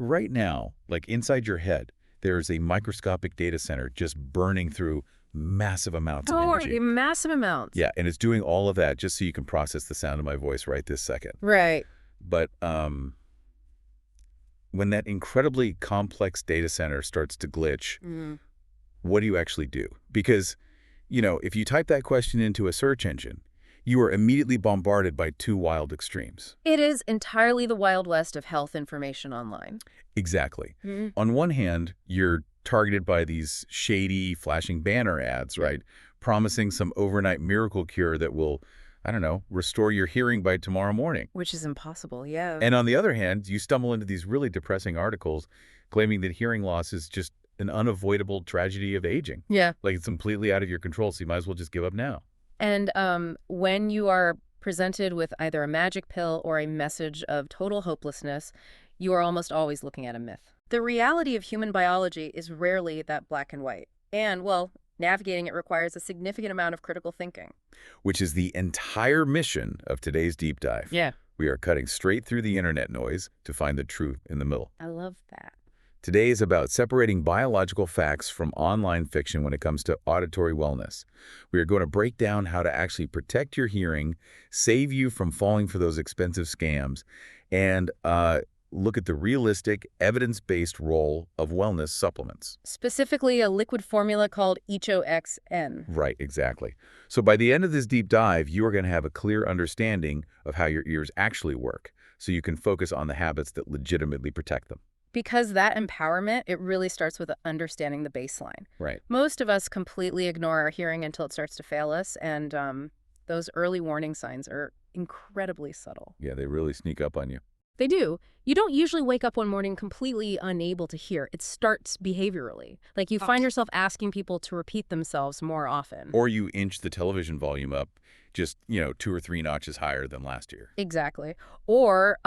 Right now, like inside your head, there's a microscopic data center just burning through massive amounts of energy. Massive amounts. Yeah, and it's doing all of that just so you can process the sound of my voice right this second. Right. But when that incredibly complex data center starts to glitch, what do you actually do? Because, if you type that question into a search engine, you are immediately bombarded by two wild extremes. It is entirely the Wild West of health information online. Exactly. On one hand, you're targeted by these shady, flashing banner ads, right? Promising some overnight miracle cure that will, I don't know, restore your hearing by tomorrow morning. Which is impossible, yeah. And on the other hand, you stumble into these really depressing articles claiming that hearing loss is just an unavoidable tragedy of aging. Yeah. Like it's completely out of your control, so you might as well just give up now. And when you are presented with either a magic pill or a message of total hopelessness, you are almost always looking at a myth. The reality of human biology is rarely that black and white. And, well, navigating it requires a significant amount of critical thinking. Which is the entire mission of today's deep dive. Yeah. We are cutting straight through the internet noise to find the truth in the middle. I love that. Today is about separating biological facts from online fiction when it comes to auditory wellness. We are going to break down how to actually protect your hearing, save you from falling for those expensive scams, and look at the realistic, evidence-based role of wellness supplements. Specifically, a liquid formula called ECHOXEN. Right, exactly. So by the end of this deep dive, you are going to have a clear understanding of how your ears actually work, so you can focus on the habits that legitimately protect them. Because that empowerment, it really starts with understanding the baseline. Right. Most of us completely ignore our hearing until it starts to fail us, and those early warning signs are incredibly subtle. Yeah, they really sneak up on you. They do. You don't usually wake up one morning completely unable to hear. It starts behaviorally. Like you find yourself asking people to repeat themselves more often. Or you inch the television volume up just, 2 or 3 notches higher than last year. Exactly. Or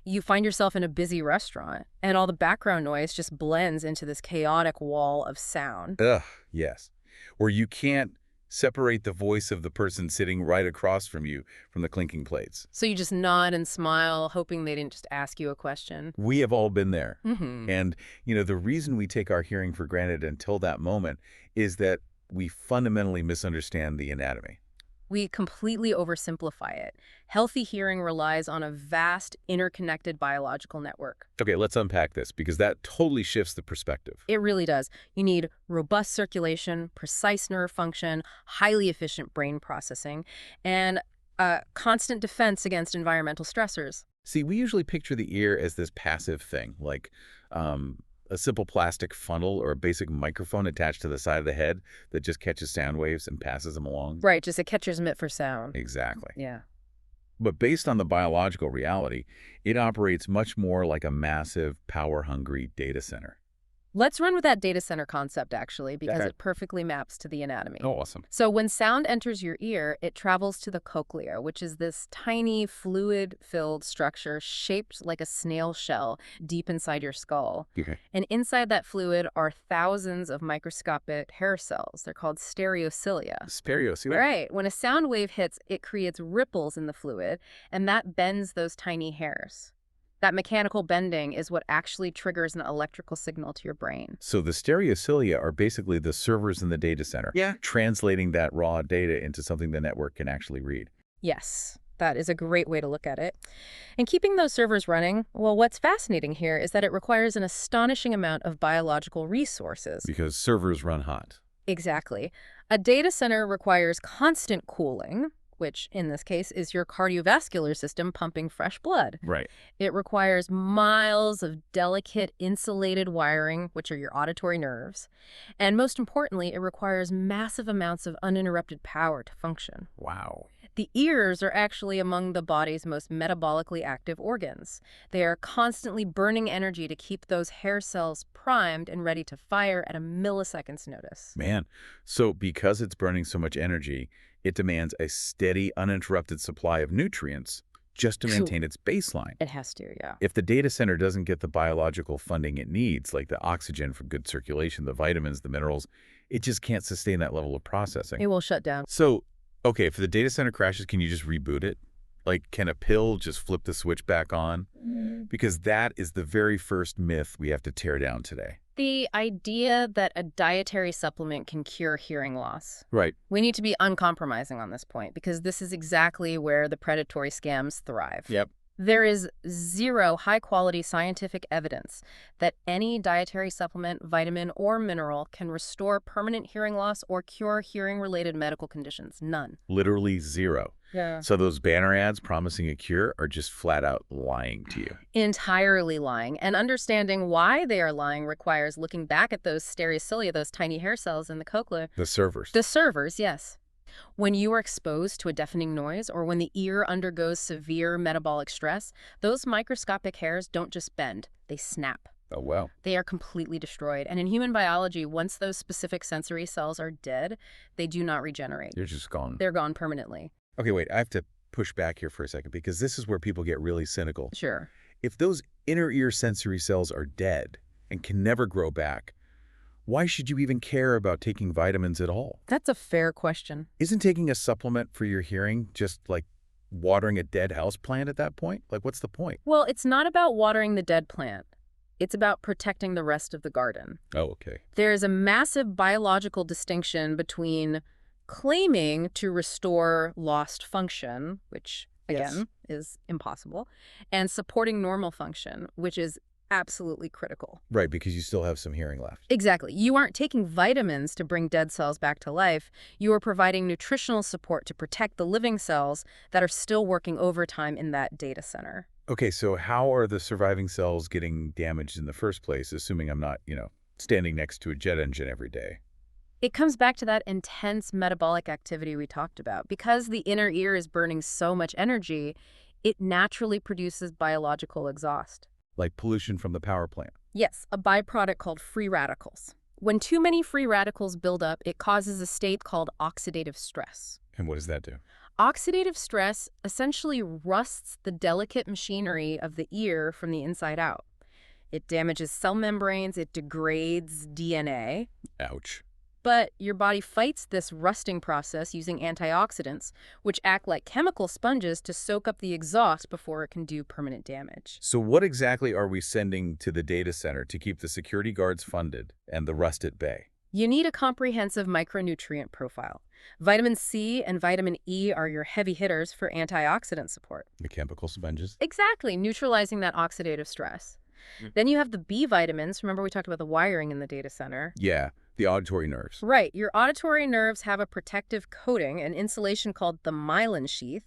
you find yourself in a busy restaurant, and all the background noise just blends into this chaotic wall of sound. Ugh, yes. Or you can't separate the voice of the person sitting right across from you from the clinking plates. So you just nod and smile, hoping they didn't just ask you a question. We have all been there. Mm-hmm. And, the reason we take our hearing for granted until that moment is that we fundamentally misunderstand the anatomy. We completely oversimplify it. Healthy hearing relies on a vast, interconnected biological network. Okay, let's unpack this because that totally shifts the perspective. It really does. You need robust circulation, precise nerve function, highly efficient brain processing, and constant defense against environmental stressors. See, we usually picture the ear as this passive thing, like a simple plastic funnel or a basic microphone attached to the side of the head that just catches sound waves and passes them along. Right, just a catcher's mitt for sound. Exactly. Yeah. But based on the biological reality, it operates much more like a massive, power-hungry data center. Let's run with that data center concept, actually, because Okay. it perfectly maps to the anatomy. Oh, awesome. So when sound enters your ear, it travels to the cochlea, which is this tiny, fluid-filled structure shaped like a snail shell deep inside your skull. Okay. And inside that fluid are thousands of microscopic hair cells. They're called stereocilia. Stereocilia. Right. When a sound wave hits, it creates ripples in the fluid, and that bends those tiny hairs. That mechanical bending is what actually triggers an electrical signal to your brain. So the stereocilia are basically the servers in the data center, translating that raw data into something the network can actually read. Yes, that is a great way to look at it. And keeping those servers running, well, what's fascinating here is that it requires an astonishing amount of biological resources. Because servers run hot. Exactly. A data center requires constant cooling, which in this case is your cardiovascular system pumping fresh blood. Right. It requires miles of delicate insulated wiring, which are your auditory nerves. And most importantly, it requires massive amounts of uninterrupted power to function. Wow. The ears are actually among the body's most metabolically active organs. They are constantly burning energy to keep those hair cells primed and ready to fire at a millisecond's notice. Man, so because it's burning so much energy, it demands a steady, uninterrupted supply of nutrients just to maintain its baseline. It has to, yeah. If the data center doesn't get the biological funding it needs, like the oxygen for good circulation, the vitamins, the minerals, it just can't sustain that level of processing. It will shut down. So, okay, if the data center crashes, can you just reboot it? Like, can a pill just flip the switch back on? Because that is the very first myth we have to tear down today. The idea that a dietary supplement can cure hearing loss. Right. We need to be uncompromising on this point because this is exactly where the predatory scams thrive. Yep. There is zero high-quality scientific evidence that any dietary supplement, vitamin, or mineral can restore permanent hearing loss or cure hearing-related medical conditions. None. Literally zero. Yeah. So those banner ads promising a cure are just flat out lying to you. Entirely lying. And understanding why they are lying requires looking back at those stereocilia, those tiny hair cells in the cochlea. The servers. The servers, yes. When you are exposed to a deafening noise or when the ear undergoes severe metabolic stress, those microscopic hairs don't just bend, they snap. Oh, wow. They are completely destroyed. And in human biology, once those specific sensory cells are dead, they do not regenerate. You're just gone. They're gone permanently. Okay, wait, I have to push back here for a second because this is where people get really cynical. Sure. If those inner ear sensory cells are dead and can never grow back, why should you even care about taking vitamins at all? That's a fair question. Isn't taking a supplement for your hearing just like watering a dead houseplant at that point? Like, what's the point? Well, it's not about watering the dead plant. It's about protecting the rest of the garden. Oh, okay. There is a massive biological distinction between claiming to restore lost function, which, again, is impossible, and supporting normal function, which is absolutely critical. Right, because you still have some hearing left. Exactly. You aren't taking vitamins to bring dead cells back to life. You are providing nutritional support to protect the living cells that are still working overtime in that data center. Okay, so how are the surviving cells getting damaged in the first place, assuming I'm not, standing next to a jet engine every day? It comes back to that intense metabolic activity we talked about. Because the inner ear is burning so much energy, it naturally produces biological exhaust. Like pollution from the power plant. Yes, a byproduct called free radicals. When too many free radicals build up, it causes a state called oxidative stress. And what does that do? Oxidative stress essentially rusts the delicate machinery of the ear from the inside out. It damages cell membranes, it degrades DNA. Ouch. But your body fights this rusting process using antioxidants, which act like chemical sponges to soak up the exhaust before it can do permanent damage. So what exactly are we sending to the data center to keep the security guards funded and the rust at bay? You need a comprehensive micronutrient profile. Vitamin C and vitamin E are your heavy hitters for antioxidant support. The chemical sponges? Exactly, neutralizing that oxidative stress. Then you have the B vitamins. Remember we talked about the wiring in the data center? Yeah, the auditory nerves. Right. Your auditory nerves have a protective coating, an insulation called the myelin sheath.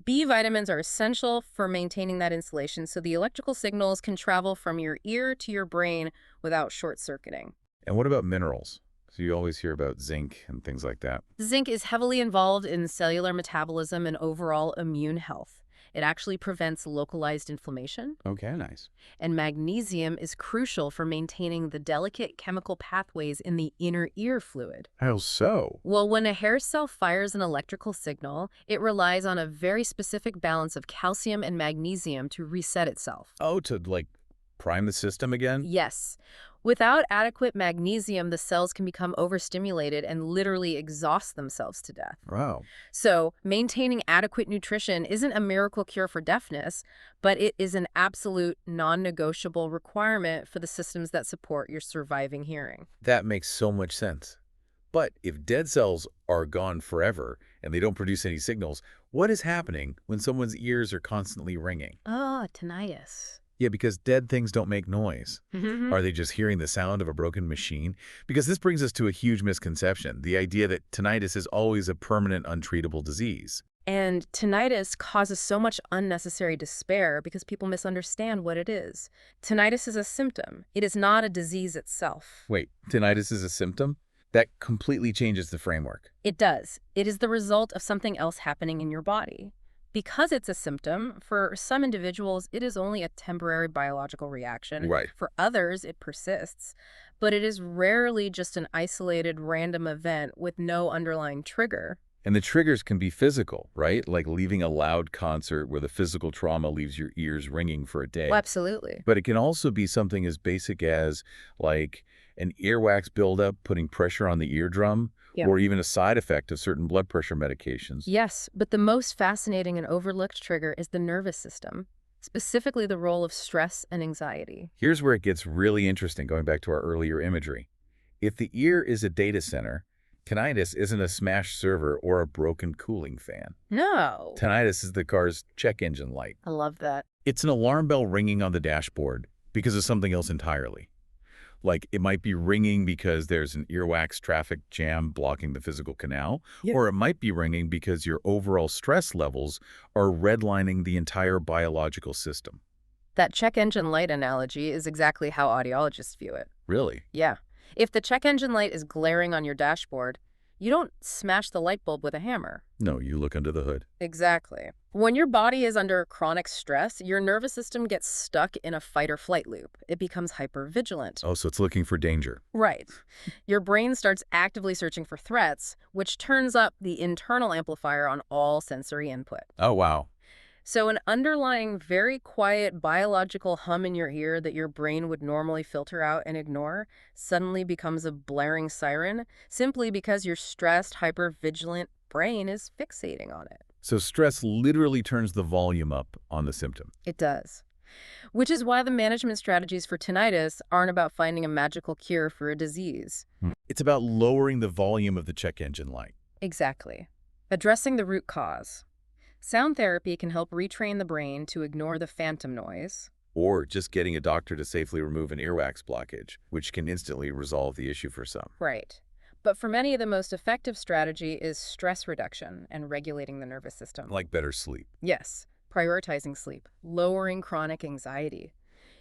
B vitamins are essential for maintaining that insulation so the electrical signals can travel from your ear to your brain without short-circuiting. And what about minerals? So you always hear about zinc and things like that. Zinc is heavily involved in cellular metabolism and overall immune health. It actually prevents localized inflammation. Okay, nice. And magnesium is crucial for maintaining the delicate chemical pathways in the inner ear fluid. How so? Well, when a hair cell fires an electrical signal, it relies on a very specific balance of calcium and magnesium to reset itself. Oh, to prime the system again? Yes. Without adequate magnesium, the cells can become overstimulated and literally exhaust themselves to death. Wow. So, maintaining adequate nutrition isn't a miracle cure for deafness, but it is an absolute non-negotiable requirement for the systems that support your surviving hearing. That makes so much sense. But if dead cells are gone forever and they don't produce any signals, what is happening when someone's ears are constantly ringing? Oh, tinnitus. Yeah, because dead things don't make noise. Are they just hearing the sound of a broken machine? Because this brings us to a huge misconception, the idea that tinnitus is always a permanent, untreatable disease. And tinnitus causes so much unnecessary despair because people misunderstand what it is. Tinnitus is a symptom. It is not a disease itself. Wait, tinnitus is a symptom? That completely changes the framework. It does. It is the result of something else happening in your body. Because it's a symptom, for some individuals, it is only a temporary biological reaction. Right. For others, it persists. But it is rarely just an isolated random event with no underlying trigger. And the triggers can be physical, right? Like leaving a loud concert where the physical trauma leaves your ears ringing for a day. Well, absolutely. But it can also be something as basic as like an earwax buildup putting pressure on the eardrum, Yeah. or even a side effect of certain blood pressure medications. Yes, but the most fascinating and overlooked trigger is the nervous system, specifically the role of stress and anxiety. Here's where it gets really interesting, going back to our earlier imagery. If the ear is a data center, tinnitus isn't a smashed server or a broken cooling fan. No. Tinnitus is the car's check engine light. I love that. It's an alarm bell ringing on the dashboard because of something else entirely. Like, it might be ringing because there's an earwax traffic jam blocking the physical canal, Yeah. or it might be ringing because your overall stress levels are redlining the entire biological system. That check engine light analogy is exactly how audiologists view it. Really? Yeah. If the check engine light is glaring on your dashboard, you don't smash the light bulb with a hammer. No, you look under the hood. Exactly. When your body is under chronic stress, your nervous system gets stuck in a fight or flight loop. It becomes hypervigilant. Oh, so it's looking for danger. Right. Your brain starts actively searching for threats, which turns up the internal amplifier on all sensory input. Oh, wow. So an underlying, very quiet biological hum in your ear that your brain would normally filter out and ignore suddenly becomes a blaring siren simply because your stressed, hypervigilant brain is fixating on it. So stress literally turns the volume up on the symptom. It does. Which is why the management strategies for tinnitus aren't about finding a magical cure for a disease. It's about lowering the volume of the check engine light. Exactly. Addressing the root cause. Sound therapy can help retrain the brain to ignore the phantom noise. Or just getting a doctor to safely remove an earwax blockage, which can instantly resolve the issue for some. Right. But for many, the most effective strategy is stress reduction and regulating the nervous system. Like better sleep. Yes, prioritizing sleep, lowering chronic anxiety.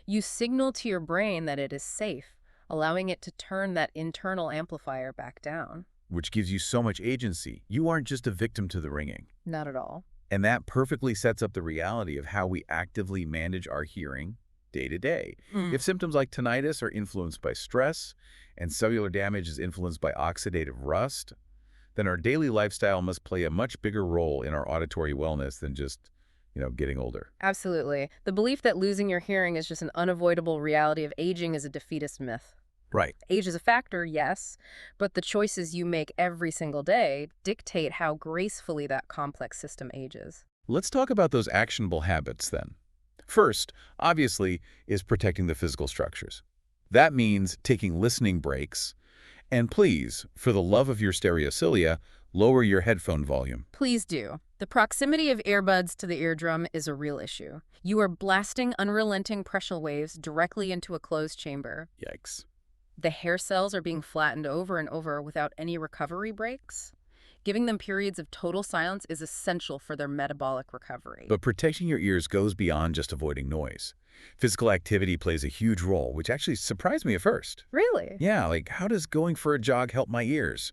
You signal to your brain that it is safe, allowing it to turn that internal amplifier back down. Which gives you so much agency. You aren't just a victim to the ringing. Not at all. And that perfectly sets up the reality of how we actively manage our hearing day to day. If symptoms like tinnitus are influenced by stress and cellular damage is influenced by oxidative rust, then our daily lifestyle must play a much bigger role in our auditory wellness than just, getting older. Absolutely. The belief that losing your hearing is just an unavoidable reality of aging is a defeatist myth. Right. Age is a factor, yes, but the choices you make every single day dictate how gracefully that complex system ages. Let's talk about those actionable habits then. First, obviously, is protecting the physical structures. That means taking listening breaks. And please, for the love of your stereocilia, lower your headphone volume. Please do. The proximity of earbuds to the eardrum is a real issue. You are blasting unrelenting pressure waves directly into a closed chamber. Yikes. The hair cells are being flattened over and over without any recovery breaks. Giving them periods of total silence is essential for their metabolic recovery. But protecting your ears goes beyond just avoiding noise. Physical activity plays a huge role, which actually surprised me at first. Really? Yeah, like, how does going for a jog help my ears?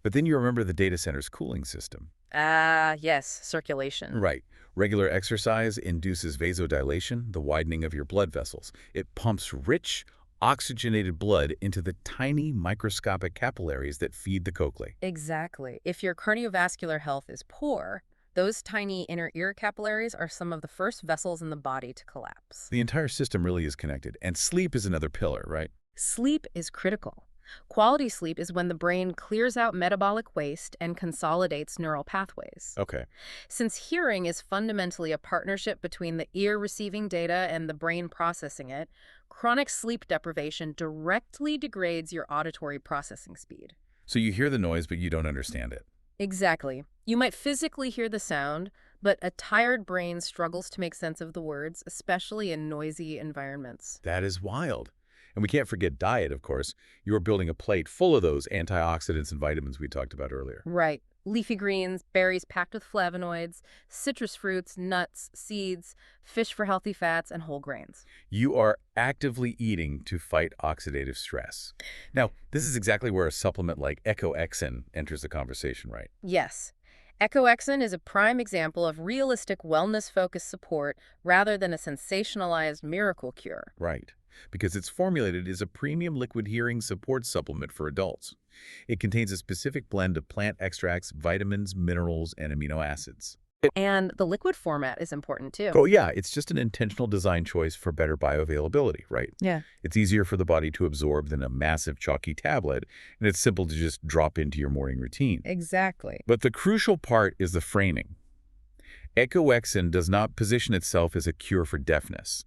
But then you remember the data center's cooling system. Ah, yes, circulation. Right. Regular exercise induces vasodilation, the widening of your blood vessels. It pumps rich, oxygenated blood into the tiny microscopic capillaries that feed the cochlea. Exactly. If your cardiovascular health is poor, those tiny inner ear capillaries are some of the first vessels in the body to collapse. The entire system really is connected, and sleep is another pillar, right? Sleep is critical. Quality sleep is when the brain clears out metabolic waste and consolidates neural pathways. Okay. Since hearing is fundamentally a partnership between the ear receiving data and the brain processing it, chronic sleep deprivation directly degrades your auditory processing speed. So you hear the noise, but you don't understand it. Exactly. You might physically hear the sound, but a tired brain struggles to make sense of the words, especially in noisy environments. That is wild. And we can't forget diet, of course. You're building a plate full of those antioxidants and vitamins we talked about earlier. Right. Leafy greens, berries packed with flavonoids, citrus fruits, nuts, seeds, fish for healthy fats, and whole grains. You are actively eating to fight oxidative stress. Now, this is exactly where a supplement like ECHOXEN enters the conversation, right? Yes. ECHOXEN is a prime example of realistic wellness-focused support rather than a sensationalized miracle cure. Right. Because it's formulated as a premium liquid hearing support supplement for adults. It contains a specific blend of plant extracts, vitamins, minerals, and amino acids. And the liquid format is important too. Oh, yeah, it's just an intentional design choice for better bioavailability, right? Yeah. It's easier for the body to absorb than a massive chalky tablet, and it's simple to just drop into your morning routine. Exactly. But the crucial part is the framing. ECHOXEN does not position itself as a cure for deafness.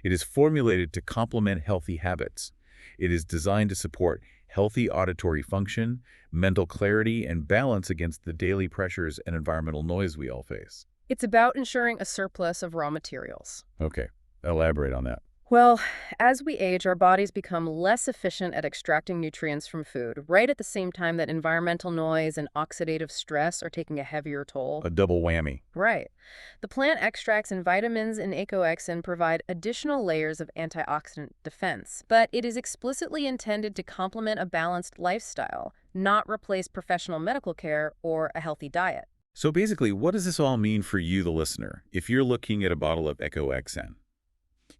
It is formulated to complement healthy habits. It is designed to support healthy auditory function, mental clarity, and balance against the daily pressures and environmental noise we all face. It's about ensuring a surplus of raw materials. Okay, elaborate on that. Well, as we age, our bodies become less efficient at extracting nutrients from food, right at the same time that environmental noise and oxidative stress are taking a heavier toll. A double whammy. Right. The plant extracts and vitamins in ECHOXEN provide additional layers of antioxidant defense, but it is explicitly intended to complement a balanced lifestyle, not replace professional medical care or a healthy diet. So basically, what does this all mean for you, the listener, if you're looking at a bottle of ECHOXEN?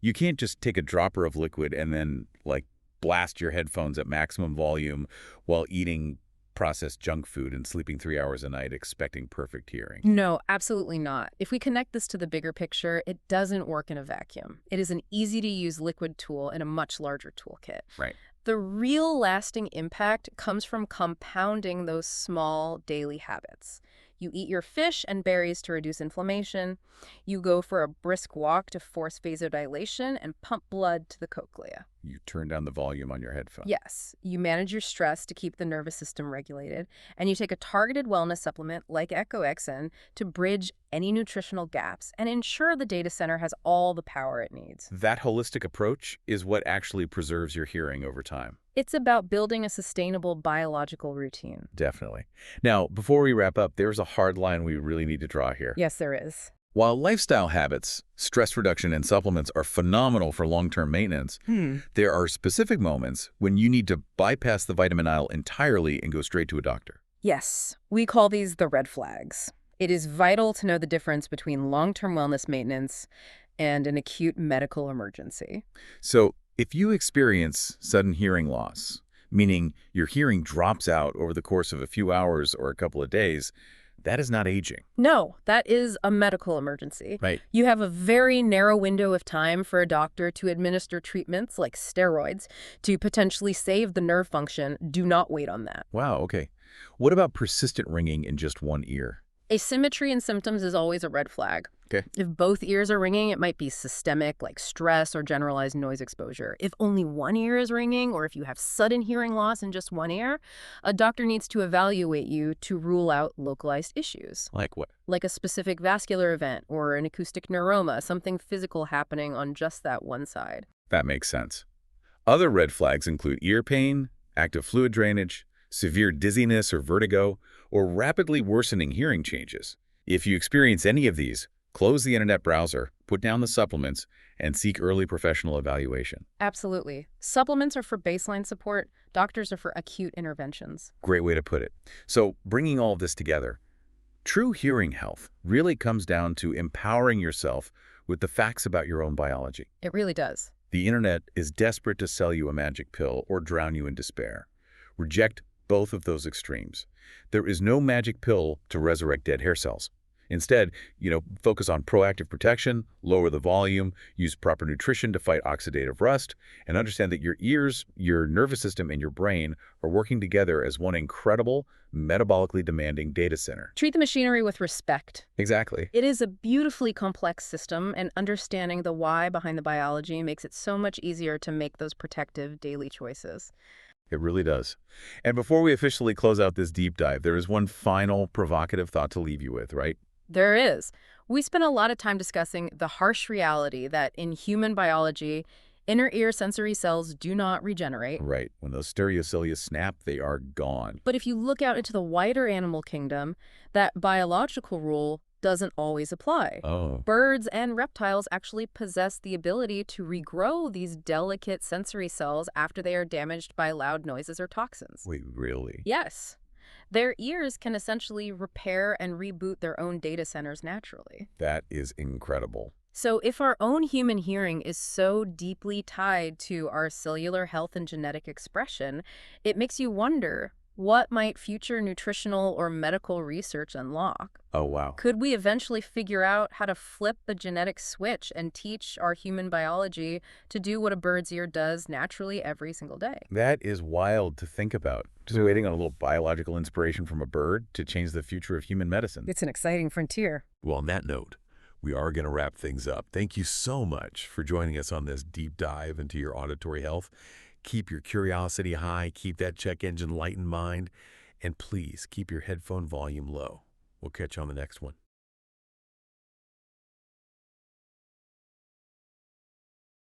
You can't just take a dropper of liquid and then, like, blast your headphones at maximum volume while eating processed junk food and sleeping 3 hours a night expecting perfect hearing. No, absolutely not. If we connect this to the bigger picture, it doesn't work in a vacuum. It is an easy-to-use liquid tool in a much larger toolkit. Right. The real lasting impact comes from compounding those small daily habits. You eat your fish and berries to reduce inflammation. You go for a brisk walk to force vasodilation and pump blood to the cochlea. You turn down the volume on your headphones. Yes, you manage your stress to keep the nervous system regulated, and you take a targeted wellness supplement like ECHOXEN to bridge any nutritional gaps and ensure the data center has all the power it needs. That holistic approach is what actually preserves your hearing over time. It's about building a sustainable biological routine. Definitely. Now, before we wrap up, there's a hard line we really need to draw here. Yes, there is. While lifestyle habits, stress reduction, and supplements are phenomenal for long-term maintenance, there are specific moments when you need to bypass the vitamin aisle entirely and go straight to a doctor. Yes, we call these the red flags. It is vital to know the difference between long-term wellness maintenance and an acute medical emergency. So, if you experience sudden hearing loss, meaning your hearing drops out over the course of a few hours or a couple of days, that is not aging. No, that is a medical emergency. Right. You have a very narrow window of time for a doctor to administer treatments like steroids to potentially save the nerve function. Do not wait on that. Wow, okay. What about persistent ringing in just one ear? Asymmetry in symptoms is always a red flag. Okay. If both ears are ringing, it might be systemic, like stress or generalized noise exposure. If only one ear is ringing, or if you have sudden hearing loss in just one ear, a doctor needs to evaluate you to rule out localized issues. Like what? Like a specific vascular event or an acoustic neuroma, something physical happening on just that one side. That makes sense. Other red flags include ear pain, active fluid drainage, severe dizziness or vertigo, or rapidly worsening hearing changes. If you experience any of these, close the internet browser, put down the supplements, and seek early professional evaluation. Absolutely. Supplements are for baseline support. Doctors are for acute interventions. Great way to put it. So, bringing all of this together, true hearing health really comes down to empowering yourself with the facts about your own biology. It really does. The internet is desperate to sell you a magic pill or drown you in despair. Reject both of those extremes. There is no magic pill to resurrect dead hair cells. Instead, focus on proactive protection, lower the volume, use proper nutrition to fight oxidative rust, and understand that your ears, your nervous system, and your brain are working together as one incredible, metabolically demanding data center. Treat the machinery with respect. Exactly. It is a beautifully complex system, and understanding the why behind the biology makes it so much easier to make those protective daily choices. It really does. And before we officially close out this deep dive, there is one final provocative thought to leave you with, right? There is. We spent a lot of time discussing the harsh reality that in human biology, inner ear sensory cells do not regenerate. Right. When those stereocilia snap, they are gone. But if you look out into the wider animal kingdom, that biological rule doesn't always apply. Oh. Birds and reptiles actually possess the ability to regrow these delicate sensory cells after they are damaged by loud noises or toxins. Wait, really? Yes. Their ears can essentially repair and reboot their own data centers naturally. That is incredible. So if our own human hearing is so deeply tied to our cellular health and genetic expression, it makes you wonder, What might future nutritional or medical research unlock? Oh, wow. Could we eventually figure out how to flip the genetic switch and teach our human biology to do what a bird's ear does naturally every single day? That is wild to think about. Just waiting on a little biological inspiration from a bird to change the future of human medicine. It's an exciting frontier. Well, on that note, we are going to wrap things up. Thank you so much for joining us on this deep dive into your auditory health. Keep your curiosity high, keep that check engine light in mind, and please keep your headphone volume low. We'll catch you on the next one.